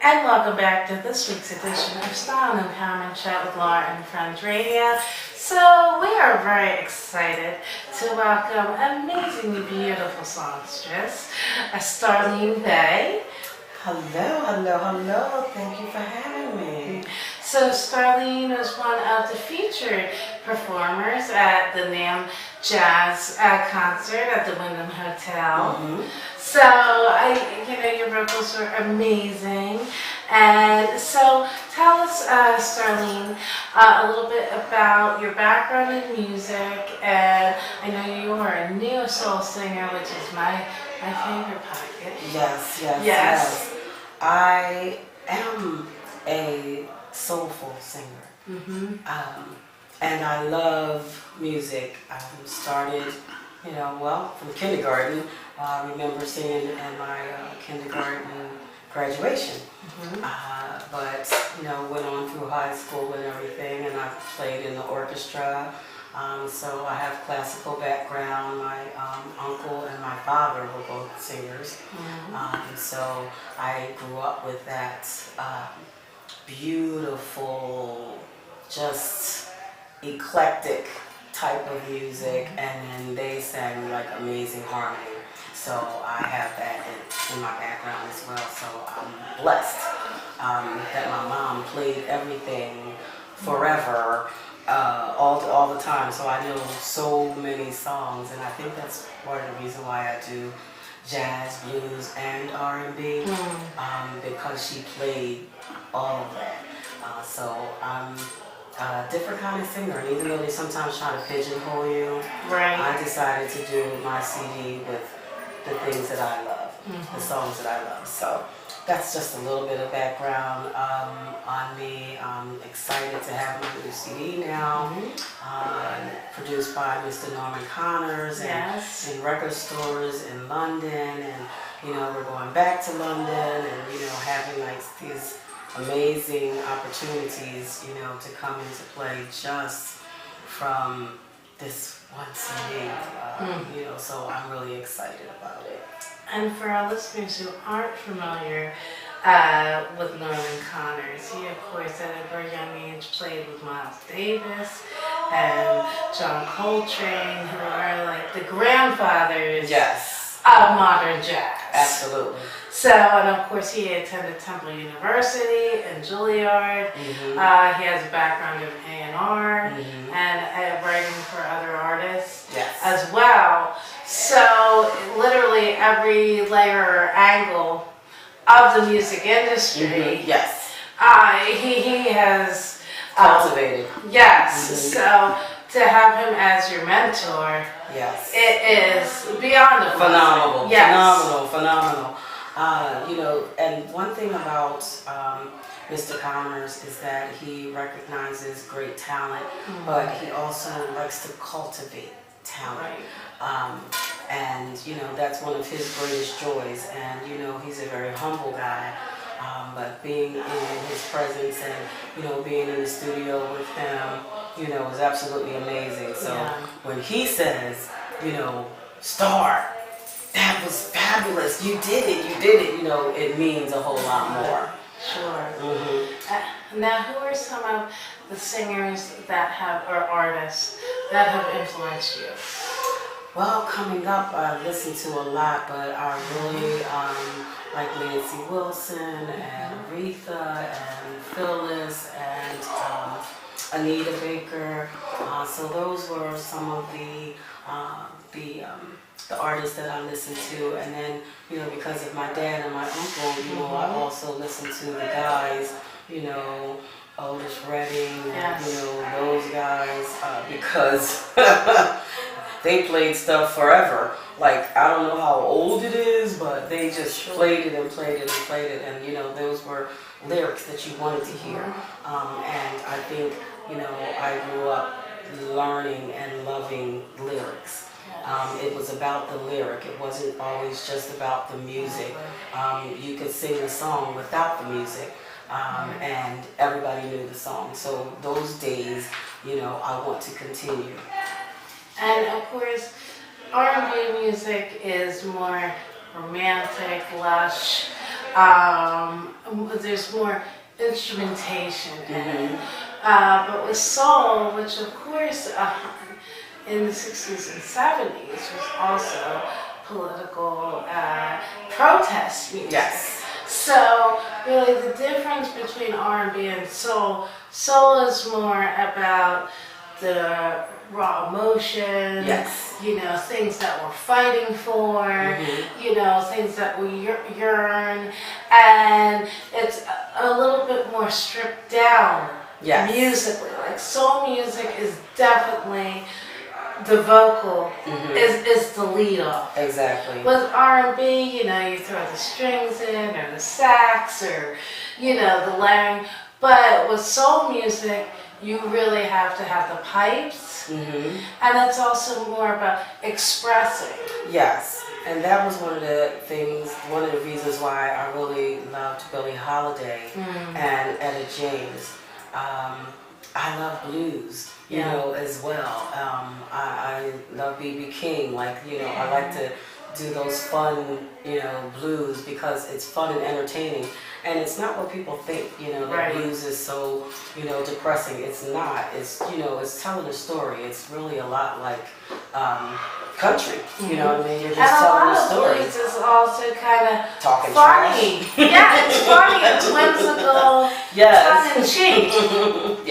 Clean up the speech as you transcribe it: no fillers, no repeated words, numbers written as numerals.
And welcome back to this week's edition of Style and Empowerment Chat with Laura and Friends Radio. So we are very excited to welcome amazingly beautiful songstress, Starlene Bay. Hello. Thank you for having me. So Starlene was one of the featured performers at the NAMM Jazz concert at the Wyndham Hotel. Mm-hmm. So your vocals were amazing. And so tell us, Starlene, a little bit about your background in music. And I know you are a neo soul singer, which is my favorite pocket. Yes. I am a soulful singer. Mm-hmm. And I love music. I started, from kindergarten. I remember singing in my kindergarten graduation. Mm-hmm. But went on through high school and everything, and I played in the orchestra. So I have classical background. My uncle and my father were both singers. Mm-hmm. So I grew up with that beautiful, just eclectic type of music, and then they sang like amazing harmony. So I have that in my background as well. So I'm blessed that my mom played everything forever, all the time. So I know so many songs, and I think that's part of the reason why I do jazz, blues, and R&B, because she played all of that. So I'm a different kind of singer, and even though they sometimes try to pigeonhole you, Right. I decided to do my CD with the things that I love, the songs that I love. So that's just a little bit of background on me. I'm excited to have my new CD now, produced by Mr. Norman Connors, and Yes. in record stores in London, and we're going back to London, and having like these amazing opportunities, to come into play just from this one CD, so I'm really excited about it. And for our listeners who aren't familiar with Norman Connors, he, of course, at a very young age played with Miles Davis and John Coltrane, who are like the grandfathers of modern jazz. Absolutely. So, and of course, he attended Temple University in Juilliard. Mm-hmm. He has a background in A&R and writing for other artists as well. So, literally every layer or angle of the music industry, he has cultivated. Yes. So, to have him as your mentor, it is beyond a phenomenal. Yes. Phenomenal. And one thing about Mr. Connors is that he recognizes great talent, but he also likes to cultivate talent. Right. And that's one of his greatest joys. And he's a very humble guy. But being in his presence and being in the studio with him, is absolutely amazing. So when he says, Star, that was fabulous, you did it, it means a whole lot more. Sure. Now, who are some of the singers or artists that have influenced you? Well, coming up, I listened to a lot, but I really like Nancy Wilson and Aretha and Phyllis and Anita Baker. So those were some of the artists that I listened to. And then, because of my dad and my uncle, I also listened to the guys, Otis Redding, and, those guys, because they played stuff forever. Like, I don't know how old it is, but they just played it and played it and played it. And, those were lyrics that you wanted to hear. And I think, I grew up learning and loving lyrics. It was about the lyric. It wasn't always just about the music. You could sing a song without the music, and everybody knew the song. So those days, I want to continue. And of course, R&B music is more romantic, lush, There's more instrumentation in it. Mhm. But with soul, which of course in the 60s and 70s was also political protest music. Yes. So really the difference between R&B and soul is more about the raw emotions, Yes. you know, things that we're fighting for, Mhm. you know, things that we yearn, and it's a little bit more stripped down Yes. musically. Like soul music is definitely the vocal Mhm. is the lead off. Exactly. With R&B, you know, you throw the strings in or the sax or, you know, the layering. But with soul music, you really have to have the pipes, Mhm. and it's also more about expressing. Yes, and that was one of the things, one of the reasons why I really loved Billie Holiday and Etta James. I love blues, you Yeah. know, as well. I love B.B. King, like, you know, I like to do those fun, you know, blues because it's fun and entertaining. And it's not what people think, you know, that Right. blues is so, you know, depressing. It's not. It's, you know, it's telling a story. It's really a lot like country, you know what I mean? You're And just a telling lot a of story. blues is also kind of Talking funny. trash. Yeah, it's funny and whimsical, Yes. tongue in cheek. Yes.